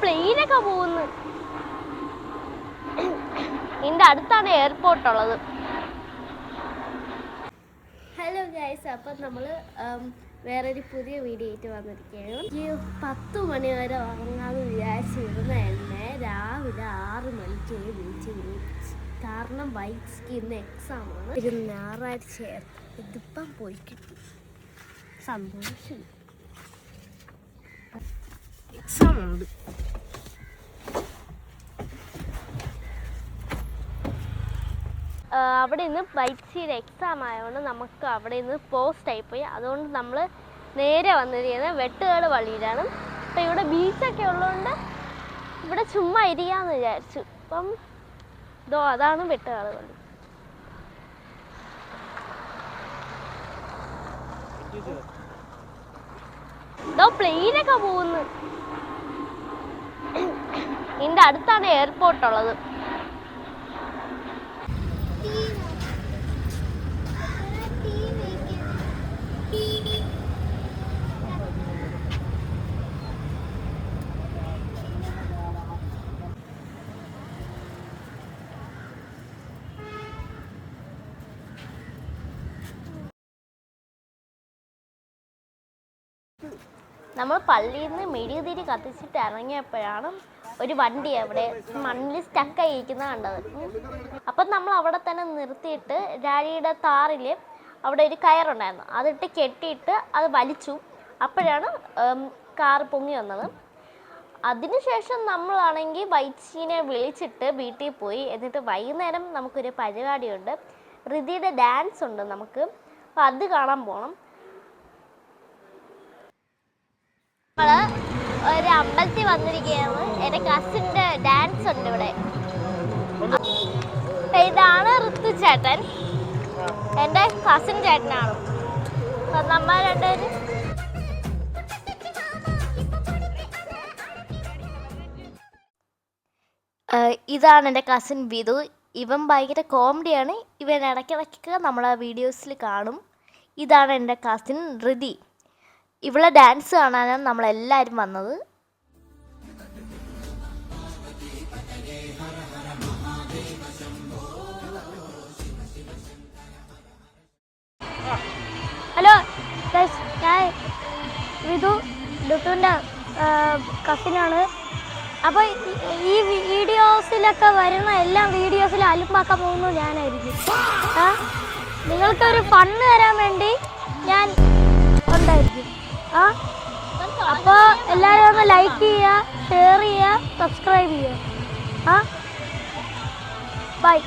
പ്ലെയിനൊക്കെ പോകുന്നു. ഇതിൻ്റെ അടുത്താണ് എയർപോർട്ട് ഉള്ളത്. ഹലോ ഗൈസ്, അപ്പം നമ്മൾ വേറൊരു പുതിയ വീഡിയോ ആയിട്ട് വന്നിരിക്കുകയാണ്. ഈ 10 മണി വരെ ഉറങ്ങാമെന്ന് വിചാരിച്ചിരുന്ന എന്നെ രാവിലെ 6 മണിക്ക് വിളിച്ച്. കാരണം ബൈക്സ്ക്ക് ഇന്ന് എക്സാമാണ്. ഒരു ഞായറാഴ്ച ഇതിപ്പം പോയി കിട്ടി. സന്തോഷം. എക്സാം ഉണ്ട്. അവിടെ നിന്ന് ബൈക്സിയുടെ എക്സാം ആയതുകൊണ്ട് നമുക്ക് അവിടെ നിന്ന് പോസ്റ്റായി പോയി. അതുകൊണ്ട് നമ്മൾ നേരെ വന്നിരിക്കുന്നത് വെട്ടുകാട് പള്ളിയിലാണ്. അപ്പം ഇവിടെ ബീച്ചൊക്കെ ഉള്ളതുകൊണ്ട് ഇവിടെ ചുമ്മാ ഇരിക്കാമെന്ന് വിചാരിച്ചു. അപ്പം അതാണ് വെട്ടുകാട് പള്ളി. പ്ലെയിനൊക്കെ പോകുന്നു. ഇതിൻ്റെ അടുത്താണ് എയർപോർട്ട് ഉള്ളത്. നമ്മൾ പള്ളിയിൽ നിന്ന് മെഴുകുതിരി കത്തിച്ചിട്ട് ഇറങ്ങിയപ്പോഴാണ് ഒരു വണ്ടി അവിടെ മണ്ണിൽ സ്റ്റക്കായി ഇരിക്കുന്നത് കണ്ടത്. അപ്പം നമ്മൾ അവിടെ തന്നെ നിർത്തിയിട്ട് ഡാഡിയുടെ താറിൽ അവിടെ ഒരു കയറുണ്ടായിരുന്നു, അതിട്ട് കെട്ടിയിട്ട് അത് വലിച്ചു. അപ്പോഴാണ് കാർ പൊങ്ങി വന്നത്. അതിനുശേഷം നമ്മളാണെങ്കിൽ വൈച്ചീനെ വിളിച്ചിട്ട് വീട്ടിൽ പോയി. എന്നിട്ട് വൈകുന്നേരം നമുക്കൊരു പരിപാടിയുണ്ട്, ഋതിയുടെ ഡാൻസ് ഉണ്ട് നമുക്ക്. അപ്പം അത് കാണാൻ പോകണം. ഒരു അമ്പലത്തിൽ വന്നിരിക്കുകയാണ്. എൻ്റെ കസിൻ്റെ ഡാൻസ് ഉണ്ട് ഇവിടെ. ഇതാണ് ഋതു ചേട്ടൻ, എൻ്റെ കസിൻ ചേട്ടനാണ്. നമ്മൾ രണ്ടുപേരും ഇതാണ് എൻ്റെ കസിൻ വിധു. ഇവൻ ഭയങ്കര കോമഡിയാണ്. ഇവൻ ഇടയ്ക്കിടയ്ക്ക് നമ്മളെ വീഡിയോസിൽ കാണും. ഇതാണ് എൻ്റെ കസിൻ ഋതി. ഇവളെ ഡാൻസ് കാണാനാണ് നമ്മളെല്ലാവരും വന്നത്. ഹലോ ഗൈസ്, ഞാൻ വിധു ലുട്ടുവിൻ്റെ കസിനാണ്. അപ്പോൾ ഈ വീഡിയോസിലൊക്കെ വരുന്ന എല്ലാ വീഡിയോസിലും അലുമ്പാക്കാൻ പോകുന്നത് ഞാനായിരിക്കും. നിങ്ങൾക്കൊരു ഫണ്ണ് തരാൻ വേണ്ടി ഞാൻ ഉണ്ടായിരിക്കും. അപ്പോൾ എല്ലാവരും ഒന്ന് ലൈക്ക് ചെയ്യുക, ഷെയർ ചെയ്യുക, സബ്സ്ക്രൈബ് ചെയ്യുക. ബൈ.